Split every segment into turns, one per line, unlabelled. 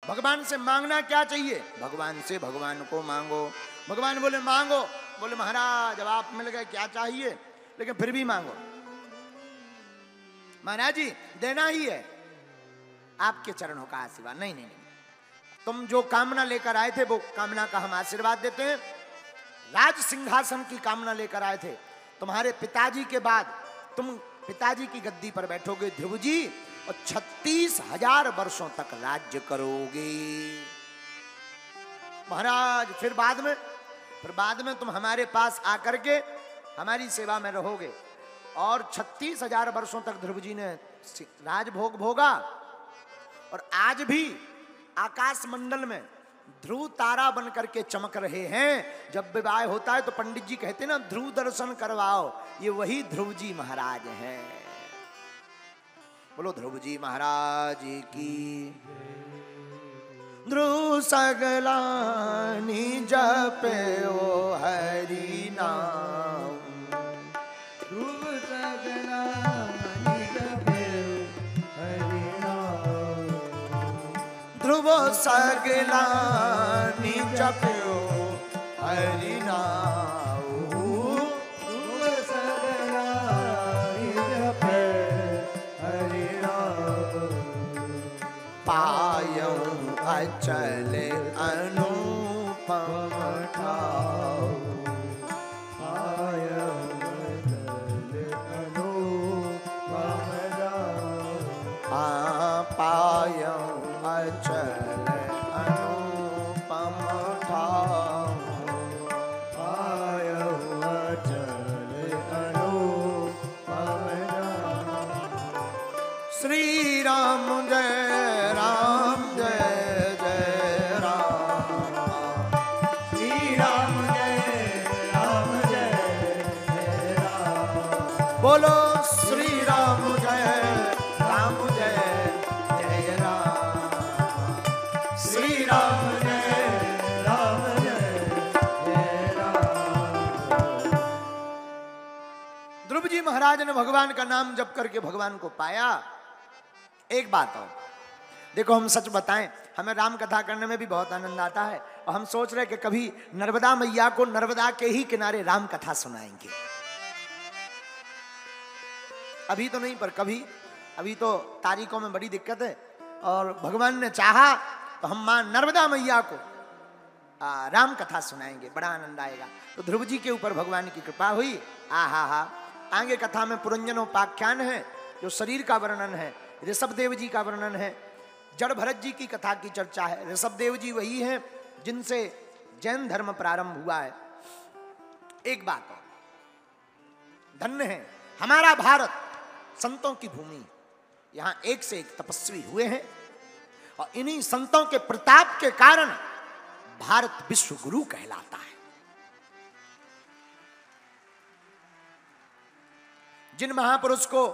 भगवान से मांगना क्या चाहिए? भगवान से भगवान को मांगो। भगवान बोले मांगो। बोले महाराज अब आप मिल गए, क्या चाहिए, लेकिन फिर भी मांगो। महाराज जी देना ही है, आपके चरणों का आशीर्वाद। नहीं नहीं नहीं, तुम जो कामना लेकर आए थे वो कामना का हम आशीर्वाद देते हैं। राज सिंहासन की कामना लेकर आए थे, तुम्हारे पिताजी के बाद तुम पिताजी की गद्दी पर बैठोगे ध्रुव जी, और 36,000 वर्षों तक राज्य करोगे। महाराज फिर बाद में तुम हमारे पास आकर के हमारी सेवा में रहोगे। और 36,000 वर्षों तक ध्रुव जी ने राजभोग भोगा। और आज भी आकाश मंडल में ध्रुव तारा बन करके चमक रहे हैं। जब विवाह होता है तो पंडित जी कहते हैं ना, ध्रुव दर्शन करवाओ, ये वही ध्रुव जी महाराज हैं। बोलो ध्रुव जी महाराज की। ध्रुव सगला निज पे ओ हरि नाम,
ध्रुव सगला निज पे हरि नाम,
ध्रुव सगला निज पे ओ हरि नाम,
ध्रुव सगला निज पे हरि नाम,
पायौ अचल अनुपम ठाव,
पायौ अचल अनुपम ठाव,
पायौ अचल अनुपम ठाव,
पायौ अचल अनुपम ठाव।
श्री राम जय राम जय जय राम,
श्री राम जय जय राम,
बोलो श्री राम जय जय राम, श्री राम
जय राम।
ध्रुव जी महाराज ने भगवान का नाम जप करके भगवान को पाया। एक बात और देखो, हम सच बताएं, हमें राम कथा करने में भी बहुत आनंद आता है। और हम सोच रहे कि कभी नर्मदा मैया को नर्मदा के ही किनारे राम कथा सुनाएंगे। अभी तो नहीं, पर कभी। अभी तो तारीखों में बड़ी दिक्कत है, और भगवान ने चाहा तो हम मां नर्मदा मैया को राम कथा सुनाएंगे, बड़ा आनंद आएगा। तो ध्रुव जी के ऊपर भगवान की कृपा हुई। आहा, आगे कथा में पुरंजनोपाख्यान है, जो शरीर का वर्णन है। ऋषभ देव जी का वर्णन है। जड़ भरत जी की कथा की चर्चा है। ऋषभ देव जी वही हैं जिनसे जैन धर्म प्रारंभ हुआ है। एक बात और, धन्य है हमारा भारत, संतों की भूमि। यहां एक से एक तपस्वी हुए हैं, और इन्हीं संतों के प्रताप के कारण भारत विश्व गुरु कहलाता है। जिन महापुरुष को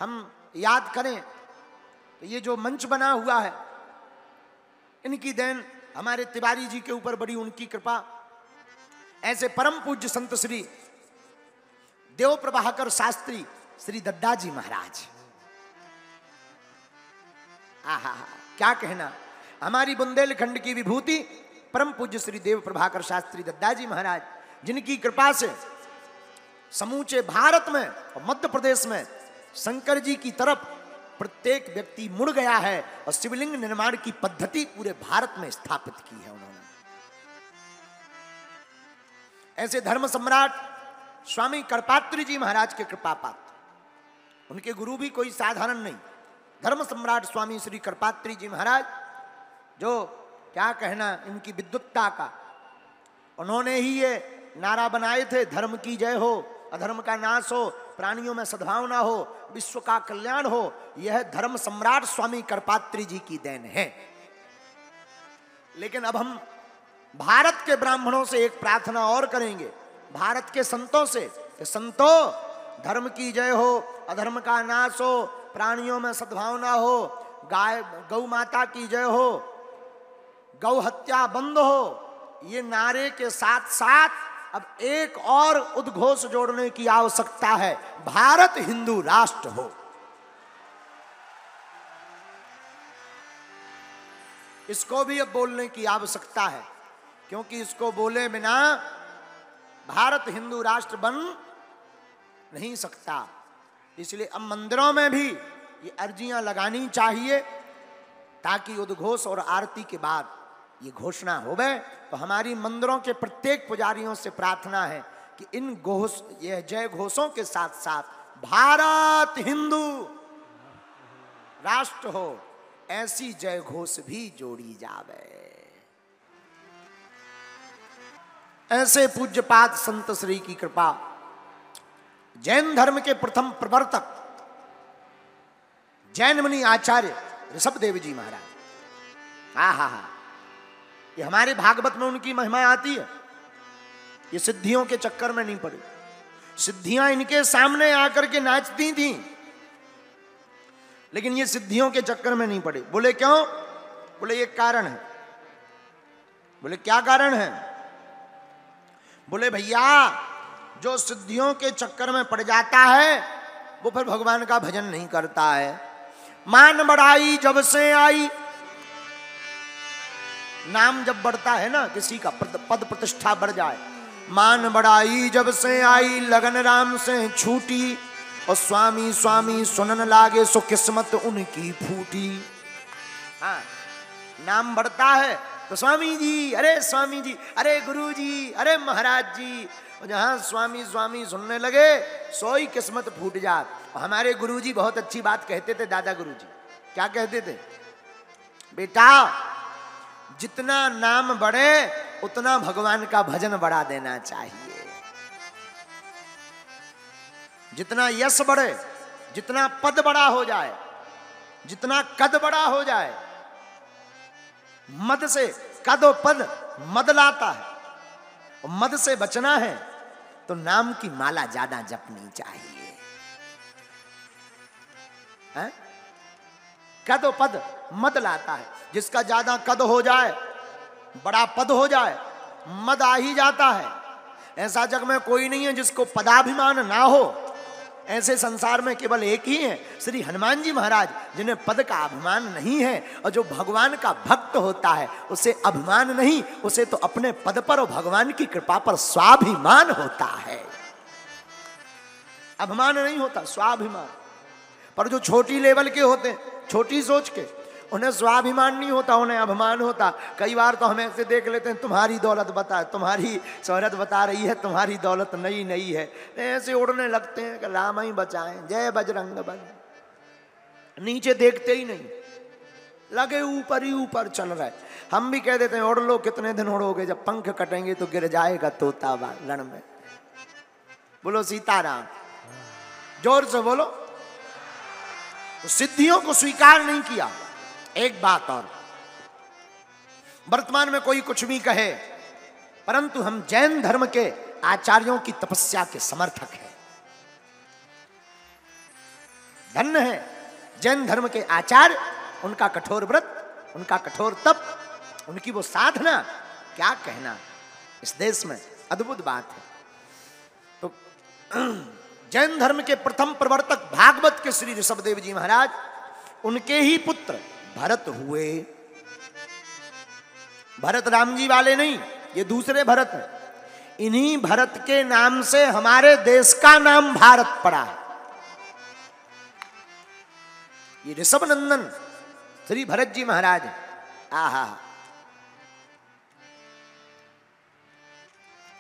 हम याद करें, तो ये जो मंच बना हुआ है, इनकी देन, हमारे तिवारी जी के ऊपर बड़ी उनकी कृपा। ऐसे परम पूज्य संत श्री देव प्रभाकर शास्त्री श्री दद्दा जी महाराज, आहा क्या कहना। हमारी बुंदेलखंड की विभूति परम पूज्य श्री देव प्रभाकर शास्त्री दद्दा जी महाराज, जिनकी कृपा से समूचे भारत में और मध्य प्रदेश में शंकर जी की तरफ प्रत्येक व्यक्ति मुड़ गया है, और शिवलिंग निर्माण की पद्धति पूरे भारत में स्थापित की है उन्होंने। ऐसे धर्म सम्राट स्वामी करपात्री जी महाराज के कृपा पात्र, उनके गुरु भी कोई साधारण नहीं, धर्म सम्राट स्वामी श्री करपात्री जी महाराज, जो क्या कहना इनकी विद्वत्ता का। उन्होंने ही ये नारा बनाए थे, धर्म की जय हो, अधर्म का नाश हो, प्राणियों में सद्भावना हो, विश्व का कल्याण हो। यह धर्म सम्राट स्वामी करपात्री जी की देन है। लेकिन अब हम भारत के ब्राह्मणों से एक प्रार्थना और करेंगे, भारत के संतों से, कि संतों, धर्म की जय हो, अधर्म का नाश हो, प्राणियों में सद्भावना हो, गौ माता की जय हो, गौ हत्या बंद हो। ये नारे के साथ साथ अब एक और उद्घोष जोड़ने की आवश्यकता है, भारत हिंदू राष्ट्र हो। इसको भी अब बोलने की आवश्यकता है, क्योंकि इसको बोले बिना भारत हिंदू राष्ट्र बन नहीं सकता। इसलिए अब मंदिरों में भी ये अर्जियां लगानी चाहिए, ताकि उद्घोष और आरती के बाद ये घोषणा होवे। तो हमारी मंदिरों के प्रत्येक पुजारियों से प्रार्थना है कि इन घोष, ये जय घोषों के साथ साथ भारत हिंदू राष्ट्र हो, ऐसी जय घोष भी जोड़ी जावे। ऐसे पूज्यपाद संत श्री की कृपा, जैन धर्म के प्रथम प्रवर्तक जैन मुनि आचार्य ऋषभदेव जी महाराज। हा, ये हमारे भागवत में उनकी महिमा आती है। ये सिद्धियों के चक्कर में नहीं पड़े, सिद्धियां इनके सामने आकर के नाचती थी, लेकिन ये सिद्धियों के चक्कर में नहीं पड़े। बोले क्यों? बोले एक कारण है। बोले क्या कारण है? बोले भैया, जो सिद्धियों के चक्कर में पड़ जाता है वो फिर भगवान का भजन नहीं करता है। मान बढ़ाई जब से आई, नाम जब बढ़ता है ना किसी का, पद प्रतिष्ठा बढ़ जाए, मान बढ़ाई जब से आई, लगन राम से छूटी, और स्वामी स्वामी सुनन लागे, सो किस्मत उनकी फूटी। हाँ, नाम बढ़ता है तो स्वामी जी, अरे स्वामी जी, अरे गुरु जी, अरे महाराज जी, और जहां स्वामी स्वामी सुनने लगे सोई किस्मत फूट जात। हमारे गुरु जी बहुत अच्छी बात कहते थे, दादा गुरु जी क्या कहते थे? बेटा, जितना नाम बढ़े उतना भगवान का भजन बढ़ा देना चाहिए। जितना यश बढ़े, जितना पद बड़ा हो जाए, जितना कद बड़ा हो जाए, मद से कद और पद मद लाता है, और मद से बचना है तो नाम की माला ज्यादा जपनी चाहिए। है? कद और पद मद लाता है। जिसका ज्यादा कद हो जाए, बड़ा पद हो जाए, मद आ ही जाता है। ऐसा जग में कोई नहीं है जिसको पदाभिमान ना हो। ऐसे संसार में केवल एक ही है, श्री हनुमान जी महाराज, जिन्हें पद का अभिमान नहीं है। और जो भगवान का भक्त होता है उसे अभिमान नहीं, उसे तो अपने पद पर और भगवान की कृपा पर स्वाभिमान होता है। अभिमान नहीं होता, स्वाभिमान। पर जो छोटी लेवल के होते हैं, छोटी सोच के, उन्हें स्वाभिमान नहीं होता, उन्हें अभिमान होता। कई बार तो हम ऐसे देख लेते हैं, तुम्हारी दौलत बता, तुम्हारी शोहरत बता रही है, तुम्हारी दौलत नई नई है, ऐसे उड़ने लगते हैं कि राम ही बचाएं, जय बजरंग बली। नीचे देखते ही नहीं, लगे ऊपर ही ऊपर चल रहा है। हम भी कह देते हैं उड़ लो, कितने दिन उड़ोगे, जब पंख कटेंगे तो गिर जाएगा तोता रण में। बोलो सीताराम, जोर से बोलो। तो सिद्धियों को स्वीकार नहीं किया। एक बात और, वर्तमान में कोई कुछ भी कहे, परंतु हम जैन धर्म के आचार्यों की तपस्या के समर्थक हैं। धन्य है जैन धर्म के आचार्य, उनका कठोर व्रत, उनका कठोर तप, उनकी वो साधना, क्या कहना। इस देश में अद्भुत बात है। तो जैन धर्म के प्रथम प्रवर्तक भागवत के श्री ऋषभदेव जी महाराज, उनके ही पुत्र भरत हुए। भरत राम जी वाले नहीं, ये दूसरे भरत हैं। इन्हीं भरत के नाम से हमारे देश का नाम भारत पड़ा है। ये ऋषभ नंदन श्री भरत जी महाराज हैं। आहा,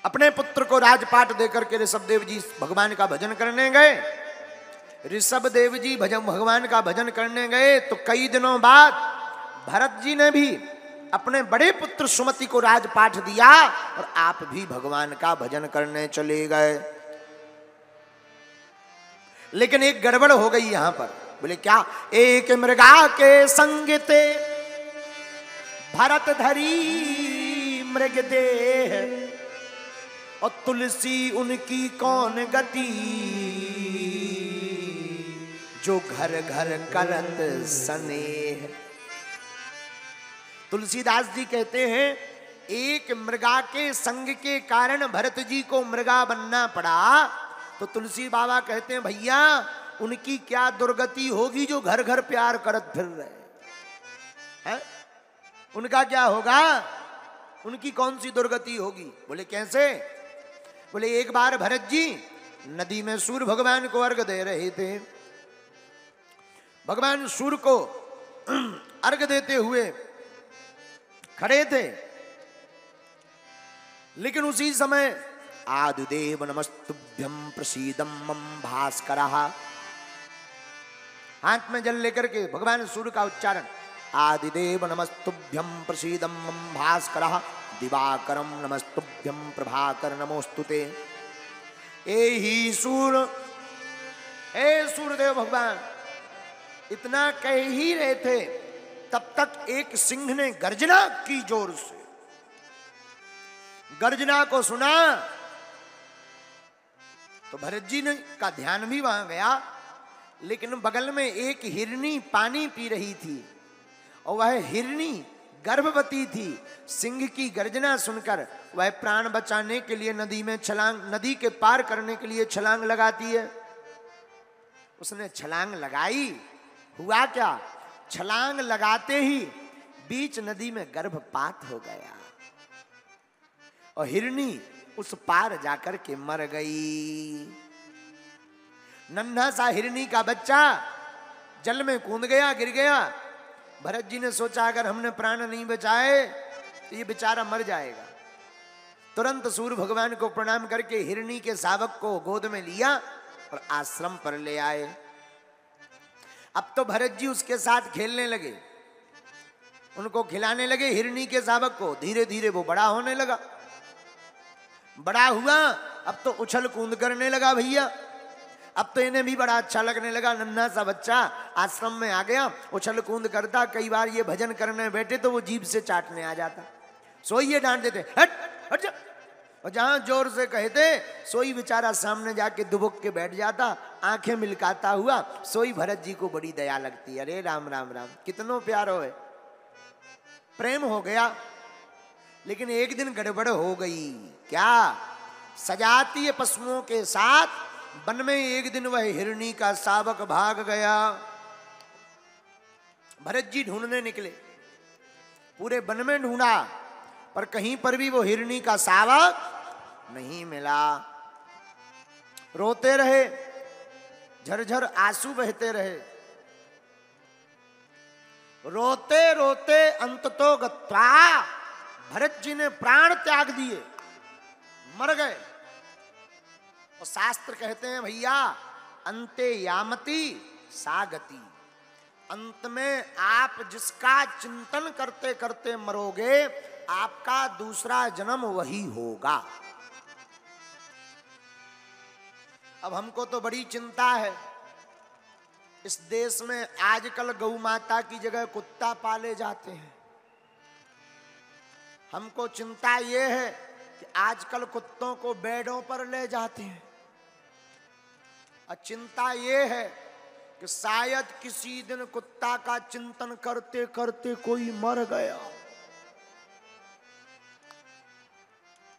अपने पुत्र को राजपाट देकर के ऋषभदेव जी भगवान का भजन करने गए। ऋषभदेव जी भगवान का भजन करने गए तो कई दिनों बाद भरत जी ने भी अपने बड़े पुत्र सुमति को राजपाट दिया और आप भी भगवान का भजन करने चले गए। लेकिन एक गड़बड़ हो गई यहां पर। बोले क्या? एक मृगा के संग ते भरत धरी मृग देह, और तुलसी उनकी कौन गति, जो घर घर करत स्नेह। तुलसीदास जी कहते हैं, एक मृगा के संग के कारण भरत जी को मृगा बनना पड़ा। तो तुलसी बाबा कहते हैं, भैया उनकी क्या दुर्गति होगी जो घर घर प्यार करत फिर रहे हैं। उनका क्या होगा, उनकी कौन सी दुर्गति होगी। बोले कैसे? बोले एक बार भरत जी नदी में सूर्य भगवान को अर्घ दे रहे थे। भगवान सूर्य को अर्घ देते हुए खड़े थे, लेकिन उसी समय आदिदेव नमस्तुभ्यम प्रसीदम मम भास्करः, हाथ में जल लेकर के भगवान सूर्य का उच्चारण, आदिदेव नमस्तुभ्यम प्रसीदम मम भास्करः दिवाकरम नमस्तुभ्यम प्रभाकर नमोस्तुते। ए ही सूर्य, हे सूर्यदेव भगवान, इतना कह ही रहे थे तब तक एक सिंह ने गर्जना की, जोर से गर्जना को सुना तो भरत जी ने का ध्यान भी वहां गया, लेकिन बगल में एक हिरनी पानी पी रही थी और वह हिरनी गर्भवती थी। सिंह की गर्जना सुनकर वह प्राण बचाने के लिए नदी में छलांग, नदी के पार करने के लिए छलांग लगाती है। उसने छलांग लगाई, हुआ क्या, छलांग लगाते ही बीच नदी में गर्भपात हो गया और हिरनी उस पार जाकर के मर गई। नन्हा सा हिरनी का बच्चा जल में कूद गया, गिर गया। भरत जी ने सोचा अगर हमने प्राण नहीं बचाए तो ये बेचारा मर जाएगा। तुरंत सूर्य भगवान को प्रणाम करके हिरनी के शावक को गोद में लिया और आश्रम पर ले आए। अब तो भरत जी उसके साथ खेलने लगे, उनको खिलाने लगे हिरनी के शावक को। धीरे धीरे वो बड़ा होने लगा, बड़ा हुआ, अब तो उछल कूद करने लगा भैया। अब तो इन्हें भी बड़ा अच्छा लगने लगा। नन्हा सा बच्चा आश्रम में आ गया, उछल कूद करता। कई बार ये भजन करने बैठे तो वो जीभ से चाटने आ जाता, सोई ये डांट देते, हट हट जा। और जहां जोर से कहते सोई बेचारा सामने जाके दुबक के बैठ जाता, आंखें मिलकाता हुआ। सोई भरत जी को बड़ी दया लगती, अरे राम राम राम, कितनो प्यार हो, प्रेम हो गया। लेकिन एक दिन गड़बड़ हो गई। क्या? सजातीय पशुओं के साथ वन में एक दिन वह हिरनी का शावक भाग गया। भरत जी ढूंढने निकले, पूरे वन में ढूंढा, पर कहीं पर भी वो हिरनी का शावक नहीं मिला। रोते रहे, झरझर आंसू बहते रहे। रोते रोते अंततो गत्वा भरत जी ने प्राण त्याग दिए, मर गए। और शास्त्र कहते हैं भैया, अंते यामति सा गति, अंत में आप जिसका चिंतन करते करते मरोगे, आपका दूसरा जन्म वही होगा। अब हमको तो बड़ी चिंता है, इस देश में आजकल गौ माता की जगह कुत्ता पाले जाते हैं। हमको चिंता ये है कि आजकल कुत्तों को बेडों पर ले जाते हैं। और चिंता ये है कि शायद किसी दिन कुत्ता का चिंतन करते करते कोई मर गया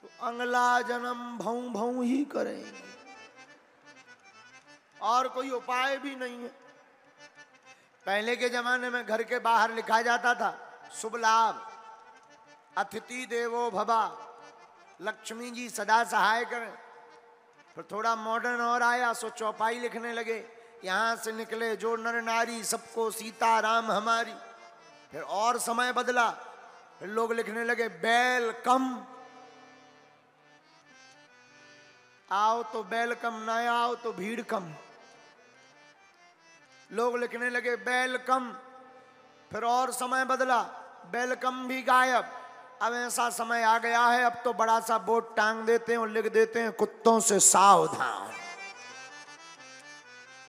तो अगला जन्म भौं भौं ही करेंगे, और कोई उपाय भी नहीं है। पहले के जमाने में घर के बाहर लिखा जाता था शुभ लाभ, अतिथि देवो भवा, लक्ष्मी जी सदा सहाय करें। फिर थोड़ा मॉडर्न और आया, सो चौपाई लिखने लगे, यहाँ से निकले जो नर नारी सबको सीता राम हमारी। फिर और समय बदला, फिर लोग लिखने लगे बैल कम, आओ तो बैल कम, ना आओ तो भीड़ कम। लोग लिखने लगे बैल कम, फिर और समय बदला, बैल कम भी गायब। अब ऐसा समय आ गया है, अब तो बड़ा सा बोर्ड टांग देते हैं और लिख देते हैं कुत्तों से सावधान।